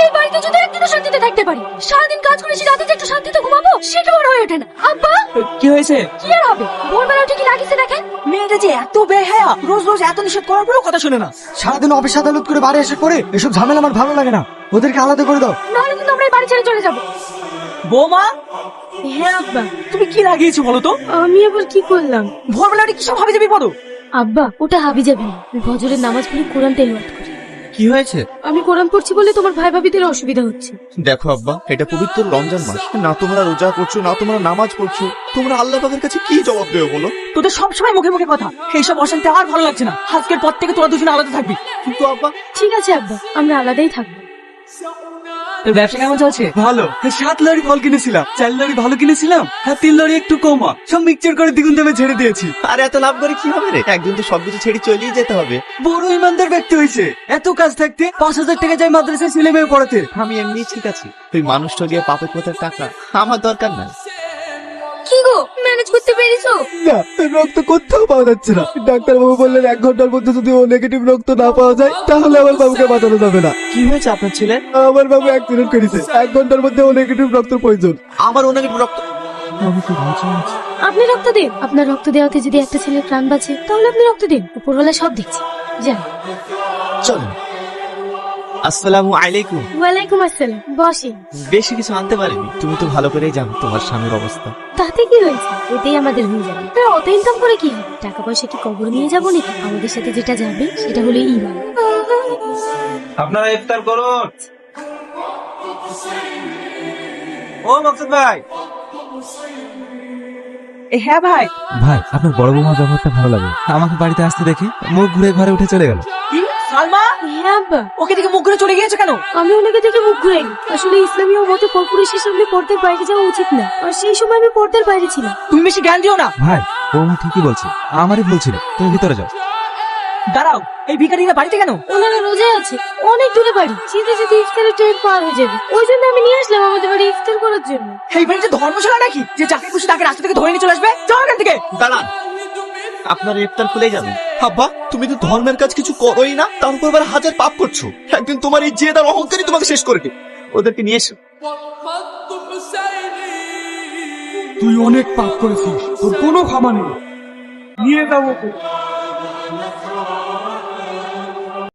এই বাড়িতে যদি একদিনও শান্তিতে থাকতে পারি, সারাদিন কাজ করে সে রাতে যে একটু শান্তিতে ঘুমাবো সেটাও আর হয়ে ওঠে না। আব্বা কি হয়েছে? কি আর হবে, ভোরবেলা উঠে কি লাগিয়েছে দেখেন। মেয়েটা যে এত বেহায়া, রোজ রোজ এত নিষেধ করার পরেও কথা শুনে না। সারাদিন অফিস আদালত করে বাড়ি এসে পড়ে এসব ঝামেলা আমার ভালো লাগে না। ওদেরকে আলাদা করে দাও। নাহলে কিন্তু আমরা এই বাড়ি ছেড়ে চলে যাবো। বৌমা, হ্যাঁ আব্বা। তুমি কি লাগিয়েছো বলো তো? আমি আবার কি করলাম? ভোরবেলা উঠে কিসব ভাবে যাবি পড়ো? আব্বা ওটা হাবি যাবি না, আমি ফজরের নামাজ পড়ে কোরআন তেলাওয়াত করি। কি হয়েছে? আমি কোরআন পড়ছি বলে তোমার ভাই ভাবিদের অসুবিধা হচ্ছে। দেখো আব্বা, এটা পবিত্র রমজান মাস, না তোমরা রোজা করছো না তোমরা নামাজ পড়ছো, তোমরা আল্লাহ পাকের কাছে কি জবাব দেবে বলো? তোদের সবসময় মুখে মুখে কথা, এইসব অশান্তি আর ভালো লাগছে না। আজকের পর থেকে তোরা দুজনে আলাদা থাকবি। কিন্তু আব্বা, ঠিক আছে আব্বা, আমরা আলাদাই থাকবো। তোর ব্যবসা কেমন চলছে? ভালো। 7 লরি ফল কিনেছিলাম, 4 লরি ভালো কিনেছিলাম, 3 লরি একটু কমা, সব মিক্সচার করে দ্বিগুণ দামে ছেড়ে দিয়েছি। আর এত লাভ করে কি হবে রে? একদিন তো সবকিছু ছেড়ে চলেই যেতে হবে। বড় ইমানদার ব্যক্তি হয়েছে, এত কাজ থাকতে 5,000 টাকা যায় মাদ্রাসায় ছেলে মেয়ে পড়াতে। আমি এমনি ঠিক আছি, ওই মানুষটা গিয়ে পাপের পথের টাকা আমার দরকার নাই। কি গো, ম্যানেজ করতে পেরেছো? না, রক্ত কোথাও পাওয়া যাচ্ছে না। ডাক্তার বাবু বললেন 1 ঘন্টার মধ্যে যদি ও নেগেটিভ রক্ত না পাওয়া যায় তাহলে আমার বাবুকে বাঁচানো যাবে না। কি হয়েছে আপনার ছেলে? আমার বাবু অ্যাক্সিডেন্ট করেছে, 1 ঘন্টার মধ্যে ও নেগেটিভ রক্তের প্রয়োজন। আমার অনেক রক্ত। আপনি রক্ত দিন। আপনার রক্ত দেওয়াতে যদি একটা ছেলের প্রাণ বাঁচে তাহলে আপনি রক্ত দিন, উপরওয়ালা সব দেখছে। যান। চলো। আসসালামু আলাইকুম। ওয়ালাইকুম আসসালাম, বসেন। বেশি কিছু আনতে পারিনি, তুমি তো ভালো করেই জানো তোমার স্বামীর অবস্থা। তাতে কি হয়েছে, এতেই আমাদের হয়ে যাবে। তা অত ইনকাম করে কি হবে? টাকা পয়সা কি কবর নিয়ে যাবো নাকি? আমাদের সাথে যেটা যাবে সেটা হলো ঈমান। আপনারা ইফতার করুন। ও মকসুদ ভাই। হ্যাঁ ভাই। ভাই, আপনার বড় বৌমার ব্যবহারটা ভালো লাগে। আমাকে বাড়িতে আসতে দেখি মুখ ঘুরে ঘরে উঠে চলে গেল। কি সালমা, হ্যাঁ আব্বা। ওকে দেখে মুখ ঘুরে চলে গিয়েছে কেন? আমি ওনাকে দেখে মুখ ঘুরাইনি। আসলে ইসলামীয় মতে পরপুরুষের সামনে পর্দার বাইরে যাওয়া উচিত না, আর সেই সময় আমি পর্দার বাইরে ছিলাম। তুমি বেশি জ্ঞান দিও না। ভাই, বৌমা ঠিকই বলছে, আমারই ভুল ছিল। তুমি ভিতরে যাও। দাঁড়াও, এই ভিখারিরা বাড়িতে কেন? ওনারা রোজায় আছে, অনেক দূরে বাড়ি, যেতে যেতে ইফতারের টাইম পার হয়ে যাবে। ওই জন্য আমি নিয়ে আসলাম আমাদের বাড়ি ইফতার করার জন্য। এই বাড়িতে ধর্মশালা নাকি যে যাকে খুশি তাকে রাস্তা থেকে ধরে নিয়ে চলে আসবে? যাও এখান থেকে। দাঁড়ান, আপনার ইফতার খুলে যাবেন। আব্বা, তুমি তো ধর্মের কাজ কিছু করোই না, তার উপর আবার হাজার পাপ করছো। একদিন তোমার এই জেদ আর অহংকারই তোমাকে শেষ করে দেবে। ওদেরকে নিয়ে এসো। তুই অনেক পাপ করেছিস, তোর কোনো ক্ষমা নেই। নিয়ে যাবো।